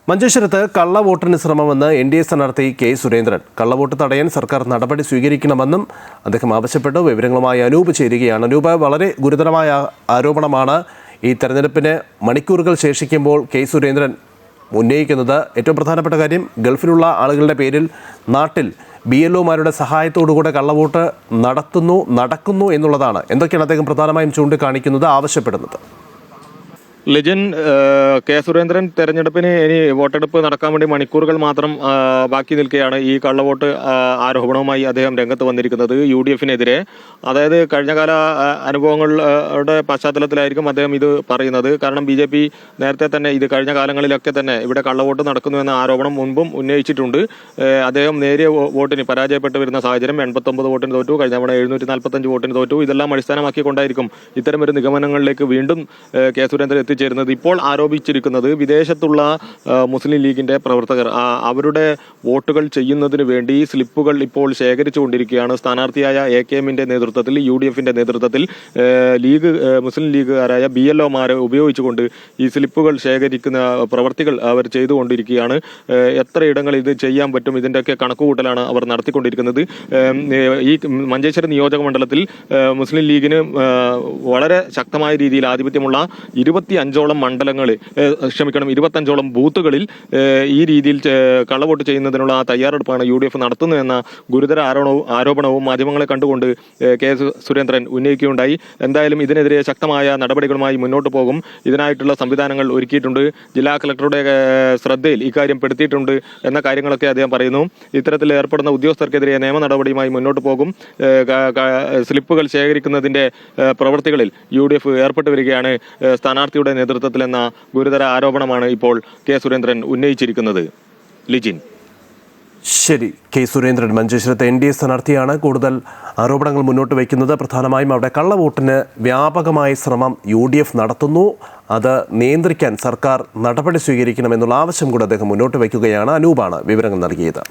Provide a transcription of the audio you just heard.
മഞ്ചേശ്വരത്ത് കള്ളവോട്ടിന് ശ്രമമെന്ന് NDA സ്ഥാനാർത്ഥി K Surendran. കള്ളവോട്ട് തടയാൻ സർക്കാർ നടപടി സ്വീകരിക്കണമെന്നും അദ്ദേഹം ആവശ്യപ്പെട്ടു. വിവരങ്ങളുമായി അനൂപ് ചേരുകയാണ്. അനൂപ്, വളരെ ഗുരുതരമായ ആരോപണമാണ് ഈ തെരഞ്ഞെടുപ്പിന് മണിക്കൂറുകൾ ശേഷിക്കുമ്പോൾ കെ സുരേന്ദ്രൻ ഉന്നയിക്കുന്നത്. ഏറ്റവും പ്രധാനപ്പെട്ട കാര്യം, ഗൾഫിലുള്ള ആളുകളുടെ പേരിൽ നാട്ടിൽ BLOമാരുടെ സഹായത്തോടുകൂടെ കള്ളവോട്ട് നടക്കുന്നു എന്നുള്ളതാണ്. എന്തൊക്കെയാണ് അദ്ദേഹം പ്രധാനമായും ചൂണ്ടിക്കാണിക്കുന്നത്, ആവശ്യപ്പെടുന്നത്? ലിജിൻ, കെ സുരേന്ദ്രൻ തെരഞ്ഞെടുപ്പിന് ഇനി വോട്ടെടുപ്പ് നടക്കാൻ വേണ്ടി മണിക്കൂറുകൾ മാത്രം ബാക്കി നിൽക്കുകയാണ്. ഈ കള്ളവോട്ട് ആരോപണവുമായി അദ്ദേഹം രംഗത്ത് വന്നിരിക്കുന്നത് UDFനെതിരെ. അതായത് കഴിഞ്ഞകാല അനുഭവങ്ങളുടെ പശ്ചാത്തലത്തിലായിരിക്കും അദ്ദേഹം ഇത് പറയുന്നത്. കാരണം BJP നേരത്തെ തന്നെ ഇത് കഴിഞ്ഞ കാലങ്ങളിലൊക്കെ തന്നെ ഇവിടെ കള്ളവോട്ട് നടക്കുന്നു എന്ന ആരോപണം മുൻപും ഉന്നയിച്ചിട്ടുണ്ട്. അദ്ദേഹം നേരിയ വോട്ടിന് പരാജയപ്പെട്ടു വരുന്ന സാഹചര്യം, 89 വോട്ടിന് തോറ്റു, കഴിഞ്ഞ തവണ 745 വോട്ടിന് തോറ്റു. ഇതെല്ലാം അടിസ്ഥാനമാക്കിക്കൊണ്ടായിരിക്കും ഇത്തരമൊരു നിഗമനങ്ങളിലേക്ക് വീണ്ടും കെ സുരേന്ദ്രൻ എത്തിച്ചേരുന്നത്. ഇപ്പോൾ ആരോപിച്ചിരിക്കുന്നത് വിദേശത്തുള്ള മുസ്ലിം ലീഗിന്റെ പ്രവർത്തകർ അവരുടെ വോട്ടുകൾ ചെയ്യുന്നതിന് വേണ്ടി സ്ലിപ്പുകൾ ഇപ്പോൾ ശേഖരിച്ചുകൊണ്ടിരിക്കുകയാണ്. സ്ഥാനാർത്ഥിയായ AKMന്റെ നേതൃത്വത്തിൽ, UDFന്റെ നേതൃത്വത്തിൽ മുസ്ലിം ലീഗുകാരായ BLOമാരെ ഉപയോഗിച്ചുകൊണ്ട് ഈ സ്ലിപ്പുകൾ ശേഖരിക്കുന്ന പ്രവർത്തികൾ അവർ ചെയ്തുകൊണ്ടിരിക്കുകയാണ്. എത്രയിടങ്ങൾ ഇത് ചെയ്യാൻ പറ്റും, ഇതിൻ്റെയൊക്കെ കണക്കുകൂട്ടലാണ് അവർ നടത്തിക്കൊണ്ടിരിക്കുന്നത്. ഈ മഞ്ചേശ്വരം നിയോജക മണ്ഡലത്തിൽ മുസ്ലിം ലീഗിന് വളരെ ശക്തമായ രീതിയിൽ ആധിപത്യമുള്ള 25ഓളം മണ്ഡലങ്ങളിൽ 25ഓളം ബൂത്തുകളിൽ ഈ രീതിയിൽ കള്ളവോട്ട് ചെയ്യുന്നതിനുള്ള തയ്യാറെടുപ്പാണ് UDF നടത്തുന്നതെന്ന ഗുരുതര ആരോപണവും മാധ്യമങ്ങളെ കണ്ടുകൊണ്ട് കെ സുരേന്ദ്രൻ ഉന്നയിക്കുകയുണ്ടായി. എന്തായാലും ഇതിനെതിരെ ശക്തമായ നടപടികളുമായി മുന്നോട്ട് പോകും. ഇതിനായിട്ടുള്ള സംവിധാനങ്ങൾ ഒരുക്കിയിട്ടുണ്ട്, ജില്ലാ കളക്ടറുടെ ശ്രദ്ധയിൽ ഇക്കാര്യം പെടുത്തിയിട്ടുണ്ട് എന്ന കാര്യങ്ങളൊക്കെ അദ്ദേഹം പറയുന്നു. ഇത്തരത്തിൽ ഏർപ്പെടുന്ന ഉദ്യോഗസ്ഥർക്കെതിരെ നിയമ നടപടിയുമായി മുന്നോട്ട് പോകും. സ്ലിപ്പുകൾ ശേഖരിക്കുന്നതിന്റെ പ്രവൃത്തികളിൽ UDF ഏർപ്പെട്ടു വരികയാണ് സ്ഥാനാർത്ഥിയുടെ നേതൃത്വത്തിലെന്ന ഗുരുതര ആരോപണമാണ് ഇപ്പോൾ കെ സുരേന്ദ്രൻ ഉന്നയിച്ചിരിക്കുന്നത്. ലിജിൻ. ശരി, കെ സുരേന്ദ്രൻ മഞ്ചേശ്വരത്തെ NDA സ്ഥാനാർത്ഥിയാണ്. കൂടുതൽ ആരോപണങ്ങൾ മുന്നോട്ട് വയ്ക്കുന്നത് പ്രധാനമായും അവിടെ കള്ളവോട്ടിന് വ്യാപകമായ ശ്രമം UDF നടത്തുന്നു, അത് നിയന്ത്രിക്കാൻ സർക്കാർ നടപടി സ്വീകരിക്കണമെന്നുള്ള ആവശ്യം കൂടെ അദ്ദേഹം മുന്നോട്ട് വയ്ക്കുകയാണ്. അനൂപാണ് വിവരങ്ങൾ നൽകിയത്.